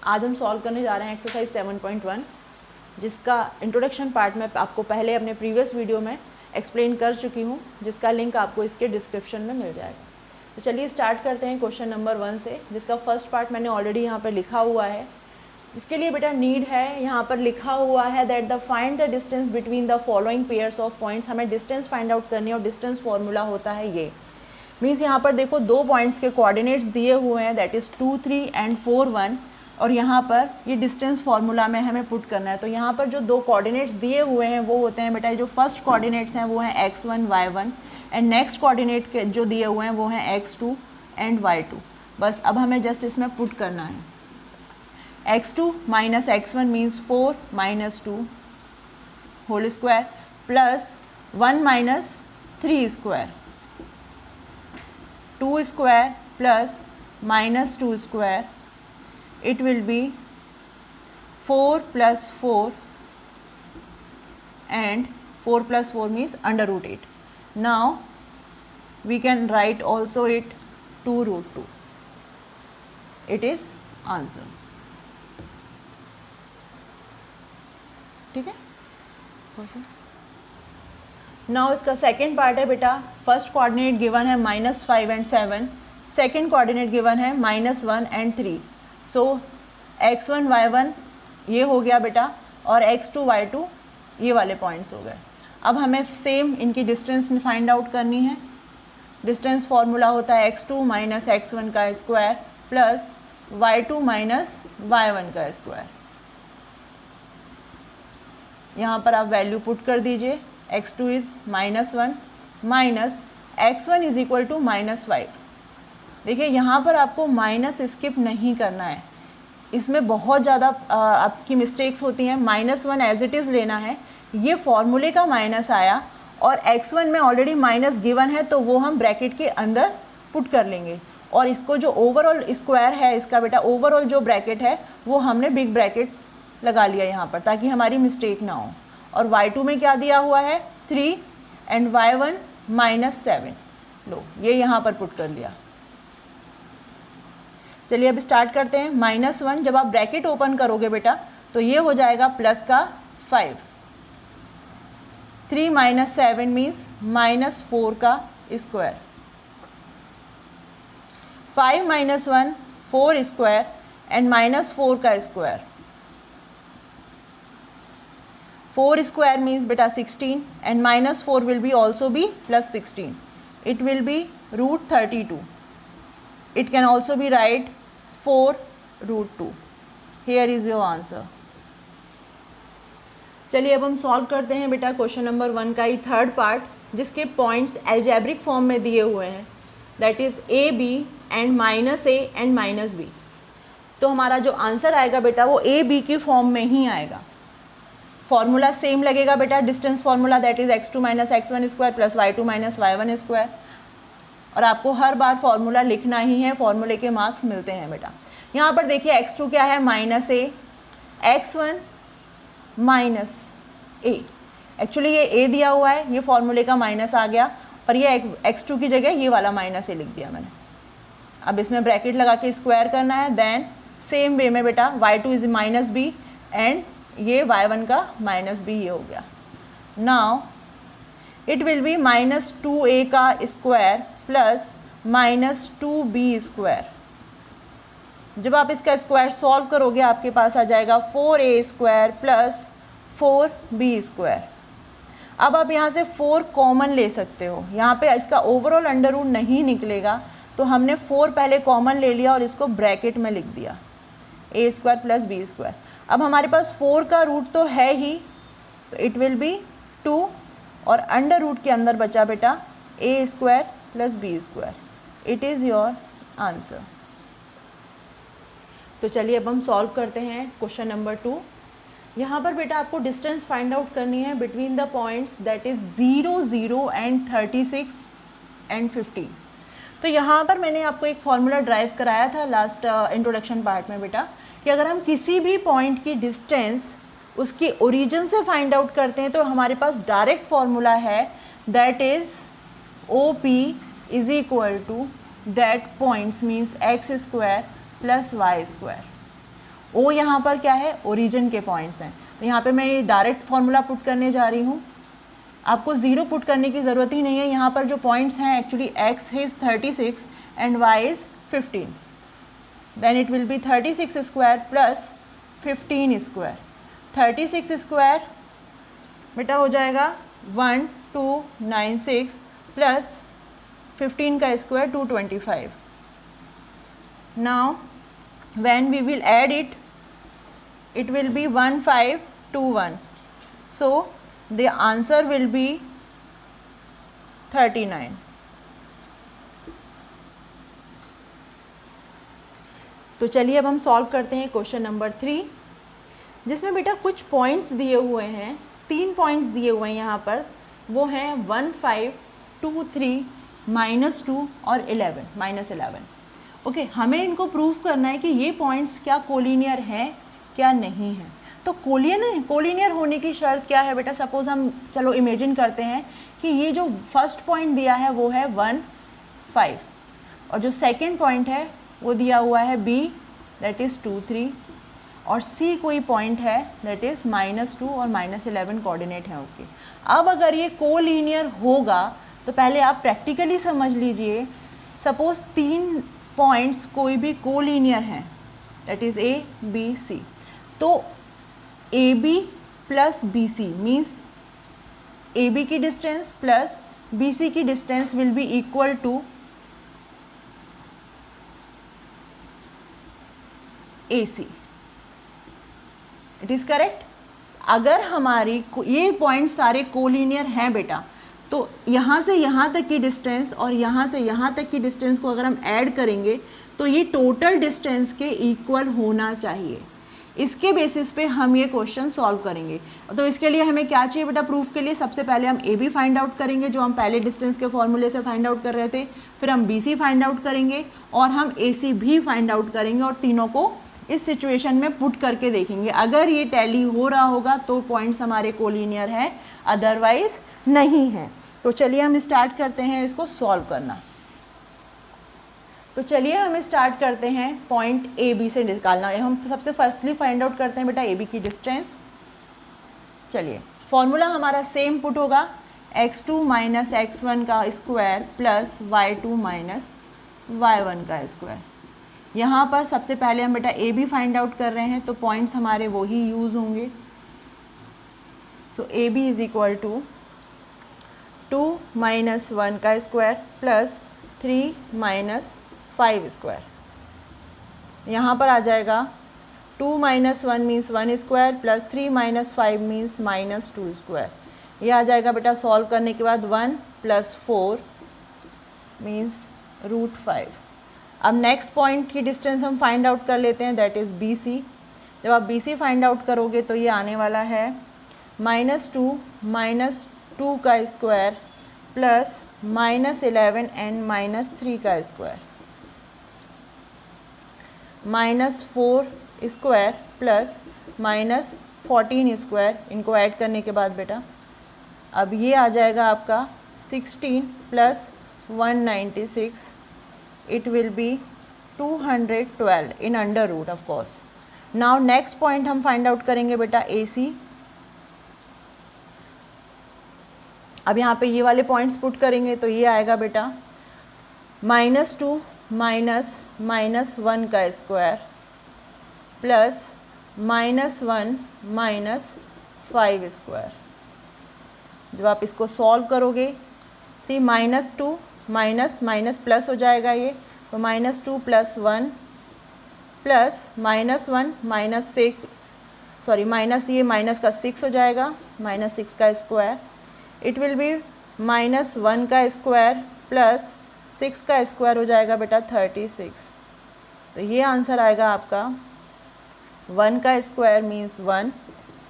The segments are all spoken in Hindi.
आज हम सॉल्व करने जा रहे हैं एक्सरसाइज 7.1, जिसका इंट्रोडक्शन पार्ट में आपको पहले अपने प्रीवियस वीडियो में एक्सप्लेन कर चुकी हूँ, जिसका लिंक आपको इसके डिस्क्रिप्शन में मिल जाएगा। तो चलिए स्टार्ट करते हैं क्वेश्चन नंबर 1 से, जिसका फर्स्ट पार्ट मैंने ऑलरेडी यहाँ पर लिखा हुआ है। इसके लिए बेटा नीड है, यहाँ पर लिखा हुआ है that the find the distance between the following pairs of points. हमें डिस्टेंस फाइंड आउट करनी है और डिस्टेंस फॉर्मूला होता है ये। मीन्स यहाँ पर देखो दो पॉइंट्स के कोऑर्डिनेट्स दिए हुए हैं, दैट इज़ 2, 3 एंड 4, 1, और यहाँ पर ये डिस्टेंस फार्मूला में हमें पुट करना है। तो यहाँ पर जो दो कोऑर्डिनेट्स दिए हुए हैं वो होते हैं बेटा, जो फर्स्ट कोऑर्डिनेट्स हैं वो हैं x1 y1, and next coordinate के जो दिए हुए हैं वो हैं x2 एंड y2। बस अब हमें जस्ट इसमें पुट करना है। x2 minus x1 means 4 minus 2 whole square plus 1 minus 3 square, 2 square plus minus 2 square, it will be 4 plus 4 and 4 plus 4 means under root 8. Now we can write also it 2 root 2. It is answer. ठीक है। नाउ इसका सेकेंड पार्ट है बेटा, फर्स्ट कोऑर्डिनेट गिवन है -5 एंड 7, सेकेंड कोऑर्डिनेट गिवन है -1 एंड 3। सो x1 y1 ये हो गया बेटा, और x2 y2 ये वाले पॉइंट्स हो गए। अब हमें सेम इनकी डिस्टेंस फाइंड आउट करनी है। डिस्टेंस फॉर्मूला होता है x2 माइनस x1 का square plus y2 minus y1 का स्क्वायर। यहाँ पर आप वैल्यू पुट कर दीजिए, x2 is -1 minus x1 is equal to -5। देखिए यहाँ पर आपको माइनस स्किप नहीं करना है, इसमें बहुत ज़्यादा आपकी मिस्टेक्स होती हैं। -1 एज इट इज़ लेना है, ये फॉर्मूले का माइनस आया और x1 में ऑलरेडी माइनस गिवन है तो वो हम ब्रैकेट के अंदर पुट कर लेंगे। और इसको जो ओवरऑल स्क्वायर है इसका बेटा, ओवरऑल जो ब्रैकेट है वो हमने बिग ब्रैकेट लगा लिया यहाँ पर, ताकि हमारी मिस्टेक ना हो। और y2 में क्या दिया हुआ है 3 एंड y1 -7। लो ये यहाँ पर पुट कर लिया। चलिए अब स्टार्ट करते हैं। -1 जब आप ब्रैकेट ओपन करोगे बेटा तो ये हो जाएगा प्लस का 5, 3 माइनस 7 मीन्स -4 का स्क्वायर, 5 माइनस 1 4 स्क्वायर एंड -4 का square. 4 square means beta 16 and -4 will be also be plus 16. It will be root 32. It can also be write 4 root 2. Here is your answer. चलिए अब हम सॉल्व करते हैं बेटा क्वेश्चन नंबर 1 का ही थर्ड पार्ट, जिसके पॉइंट्स एल्जेब्रिक फॉर्म में दिए हुए हैं, that is a b and -a and -b। तो हमारा जो आंसर आएगा बेटा वो a b की फॉर्म में ही आएगा। फॉर्मूला सेम लगेगा बेटा, distance formula that is x2 minus x1 square plus y2 minus y1 square. और आपको हर बार फॉर्मूला लिखना ही है, फॉर्मूले के मार्क्स मिलते हैं बेटा। यहाँ पर देखिए x2 क्या है -a, x1 -a। एक्चुअली ये a दिया हुआ है, ये फॉर्मूले का माइनस आ गया, और ये x2 की जगह ये वाला -a लिख दिया मैंने। अब इसमें ब्रैकेट लगा के स्क्वायर करना है। देन सेम वे में बेटा y2 इज -b एंड ये y1 का -b ये हो गया। Now it will B -2a का स्क्वायर प्लस -2b स्क्वायर। जब आप इसका स्क्वायर सॉल्व करोगे आपके पास आ जाएगा 4a square plus 4b square. अब आप यहाँ से 4 कॉमन ले सकते हो, यहाँ पे इसका ओवरऑल अंडर रूट नहीं निकलेगा, तो हमने 4 पहले कॉमन ले लिया और इसको ब्रैकेट में लिख दिया, a square plus b square. अब हमारे पास 4 का रूट तो है ही, तो इट विल बी 2, और अंडर रूट के अंदर बचा बेटा a square plus b square. It is your answer. तो चलिए अब हम सॉल्व करते हैं क्वेश्चन नंबर 2। यहाँ पर बेटा आपको डिस्टेंस फाइंड आउट करनी है between the points that is 0, 0 and 36 and 15। तो यहाँ पर मैंने आपको एक फॉर्मूला ड्राइव कराया था लास्ट इंट्रोडक्शन पार्ट में बेटा, कि अगर हम किसी भी पॉइंट की डिस्टेंस उसकी ओरिजिन से फाइंड आउट करते हैं तो हमारे पास डायरेक्ट फॉर्मूला है, that is OP is equal to that points means x square plus y square. O यहाँ पर क्या है, ओरिजिन के पॉइंट्स हैं। तो यहाँ पे मैं ये डायरेक्ट फॉर्मूला पुट करने जा रही हूँ, आपको 0 पुट करने की ज़रूरत ही नहीं है। यहाँ पर जो पॉइंट्स हैं actually x is 36 and y is 15, then it will be 36 square plus 15 square. 36 square बेटा हो जाएगा 1296 प्लस 15 का square 225। Now when we will add it, it will be 1521, so the answer will be 39। तो चलिए अब हम सॉल्व करते हैं क्वेश्चन नंबर 3, जिसमें बेटा कुछ पॉइंट्स दिए हुए हैं, 3 पॉइंट्स दिए हुए हैं यहाँ पर, वो हैं 1, 5, 2, 3, -2 और 11, -11। ओके, हमें इनको प्रूफ करना है कि ये पॉइंट्स क्या कोलिनियर हैं क्या नहीं है। तो कोलिनियर होने की शर्त क्या है बेटा, सपोज हम चलो इमेजिन करते हैं कि ये जो फर्स्ट पॉइंट दिया है वो है 1, 5 और जो सेकंड पॉइंट है वो दिया हुआ है B, दैट इज़ 2, 3 और C कोई पॉइंट है दैट इज़ -2 और -11 कोऑर्डिनेट है उसके। अब अगर ये कोलिनियर होगा तो पहले आप प्रैक्टिकली समझ लीजिए, सपोज 3 पॉइंट्स कोई भी कोलिनियर हैं, that is A, B, C, तो AB plus BC means AB की डिस्टेंस प्लस BC की distance will be equal to AC। It is correct. अगर हमारी ये पॉइंट सारे कोलिनियर हैं बेटा, तो यहाँ से यहाँ तक की डिस्टेंस और यहाँ से यहाँ तक की डिस्टेंस को अगर हम ऐड करेंगे तो ये टोटल डिस्टेंस के इक्वल होना चाहिए। इसके बेसिस पे हम ये क्वेश्चन सॉल्व करेंगे। तो इसके लिए हमें क्या चाहिए बेटा, प्रूफ के लिए सबसे पहले हम AB फाइंड आउट करेंगे जो हम पहले डिस्टेंस के फॉर्मूले से फाइंड आउट कर रहे थे, फिर हम BC फाइंड आउट करेंगे और हम AC भी फाइंड आउट करेंगे और तीनों को इस सिचुएशन में पुट करके देखेंगे। अगर ये टैली हो रहा होगा तो पॉइंट्स हमारे कोलिनियर हैं, अदरवाइज नहीं है। तो चलिए हम स्टार्ट करते हैं इसको सॉल्व करना। तो चलिए हम स्टार्ट करते हैं पॉइंट AB से निकालना। हम सबसे फर्स्टली फाइंड आउट करते हैं बेटा AB की डिस्टेंस। चलिए फॉर्मूला हमारा सेम पुट होगा, x2 माइनस x1 का square plus y2 minus y1 का स्क्वायर। यहाँ पर सबसे पहले हम बेटा AB फाइंड आउट कर रहे हैं तो पॉइंट्स हमारे वही यूज़ होंगे। So AB is equal to 2 minus 1 का स्क्वायर प्लस 3 माइनस 5 स्क्वायर। यहाँ पर आ जाएगा 2 minus 1 means 1 square plus 3 minus 5 means -2 square. ये आ जाएगा बेटा सॉल्व करने के बाद 1 प्लस 4 मीन्स √5। अब नेक्स्ट पॉइंट की डिस्टेंस हम फाइंड आउट कर लेते हैं, दैट इज़ BC। जब आप BC फाइंड आउट करोगे तो ये आने वाला है -2 माइनस 2 का स्क्वायर प्लस -11 एंड -3 का स्क्वायर, -4 स्क्वायर प्लस -14 स्क्वायर। इनको ऐड करने के बाद बेटा अब ये आ जाएगा आपका 16 plus 196, it will be 212 in under root of course। now next point हम find out करेंगे बेटा AC। अब यहाँ पे ये वाले पॉइंट्स पुट करेंगे तो ये आएगा बेटा -2 माइनस -1 का स्क्वायर प्लस -1 माइनस 5 स्क्वायर। जब आप इसको सॉल्व करोगे सी -2 माइनस माइनस प्लस हो जाएगा ये, तो -2 plus 1 plus -1 minus 6, sorry minus ये माइनस का 6 हो जाएगा, -6 का स्क्वायर। इट विल बी -1 का स्क्वायर प्लस 6 का स्क्वायर हो जाएगा बेटा 36। तो ये आंसर आएगा आपका 1 का स्क्वायर मीन्स 1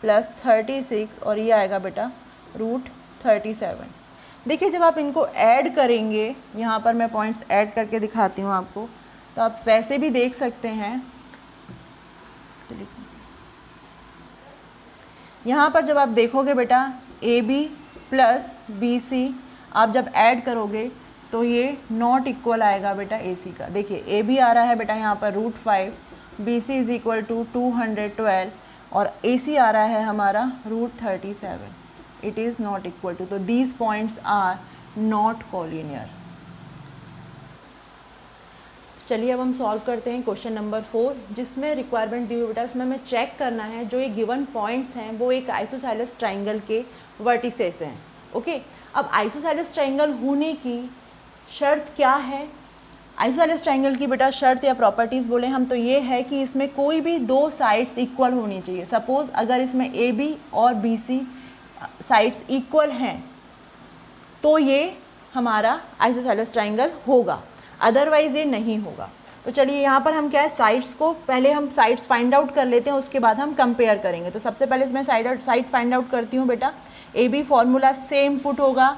प्लस 36 और ये आएगा बेटा √37। देखिए जब आप इनको ऐड करेंगे, यहाँ पर मैं पॉइंट्स ऐड करके दिखाती हूँ आपको, तो आप वैसे भी देख सकते हैं। यहाँ पर जब आप देखोगे बेटा AB प्लस BC आप जब ऐड करोगे तो ये नॉट इक्वल आएगा बेटा AC का। देखिए AB आ रहा है बेटा यहाँ पर √5 BC इज इक्वल टू 212 और AC आ रहा है हमारा √37. It is not equal to, तो these points are not collinear. चलिए अब हम सॉल्व करते हैं क्वेश्चन नंबर 4, जिसमें रिक्वायरमेंट दी हुई बेटा उसमें हमें चेक करना है जो ये गिवन पॉइंट्स हैं वो एक आइसोसेलेस ट्राइंगल के वर्टिसेस हैं. ओके, अब आइसोसेलेस ट्राइंगल होने की शर्त क्या है? आइसोसेलेस ट्राइंगल की बेटा शर्त या प्रॉपर्टीज़ बोले हम तो ये है कि इसमें कोई भी दो साइड्स इक्वल होनी चाहिए. सपोज़ अगर इसमें AB और BC साइड्स इक्वल हैं तो ये हमारा आइसोसेलेस ट्राइंगल होगा, अदरवाइज़ ये नहीं होगा. तो चलिए यहाँ पर हम क्या है, साइड्स को पहले हम साइड्स फाइंड आउट कर लेते हैं, उसके बाद हम कंपेयर करेंगे. तो सबसे पहले इसमें साइड फाइंड आउट करती हूँ बेटा. AB फॉर्मूला सेम पुट होगा,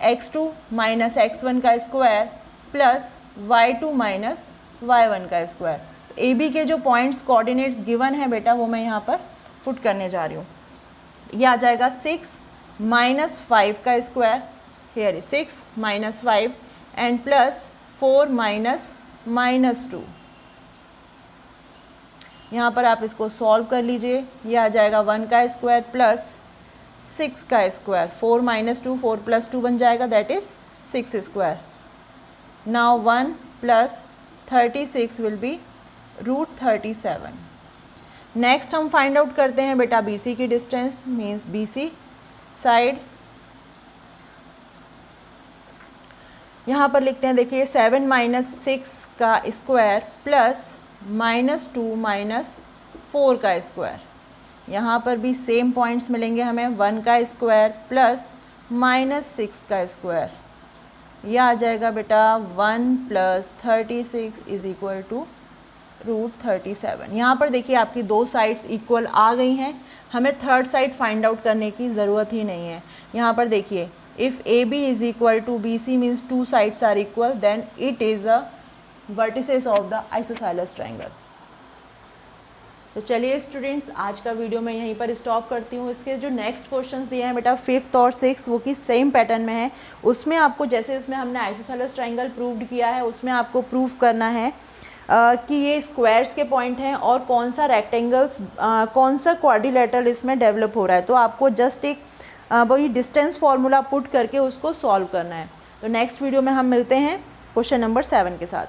x2 माइनस x1 का square plus y2 minus y1 का स्क्वायर. AB के जो पॉइंट्स कोऑर्डिनेट्स गिवन है बेटा वो मैं यहाँ पर पुट करने जा रही हूँ. ये आ जाएगा 6 माइनस 5 का square, here 6 minus 5 and plus 4 minus 2. यहाँ पर आप इसको सॉल्व कर लीजिए. ये आ जाएगा 1 का स्क्वायर प्लस 6 का स्क्वायर, 4 माइनस 2 4 प्लस 2 बन जाएगा, that is 6 square. Now 1 plus 36 will be √37. Next हम फाइंड आउट करते हैं बेटा BC की डिस्टेंस, मीन्स BC साइड. यहाँ पर लिखते हैं, देखिए 7 माइनस 6 का स्क्वायर प्लस माइनस 2 माइनस 4 का स्क्वायर. यहाँ पर भी सेम पॉइंट्स मिलेंगे हमें, 1 का स्क्वायर प्लस माइनस 6 का स्क्वायर. यह आ जाएगा बेटा 1 प्लस 36 इज इक्वल टू √37. यहाँ पर देखिए आपकी दो साइड्स इक्वल आ गई हैं, हमें थर्ड साइड फाइंड आउट करने की ज़रूरत ही नहीं है. यहाँ पर देखिए if AB is equal to BC means two sides are equal, then it is a vertices of the isosceles triangle. तो चलिए स्टूडेंट्स, आज का वीडियो मैं यहीं पर स्टॉप करती हूँ. इसके जो नेक्स्ट क्वेश्चंस दिए हैं बेटा 5th और 6th वो की सेम पैटर्न में है. उसमें आपको जैसे इसमें हमने आइसोसेलेस ट्राइंगल प्रूव्ड किया है, उसमें आपको प्रूव करना है कि ये स्क्वायर्स के पॉइंट हैं और कौन सा रेक्टेंगल्स कौन सा क्वाड्रिलेटरल इसमें डेवलप हो रहा है. तो आपको जस्ट एक वही डिस्टेंस फार्मूला पुट करके उसको सॉल्व करना है. तो नेक्स्ट वीडियो में हम मिलते हैं क्वेश्चन नंबर 7 के साथ.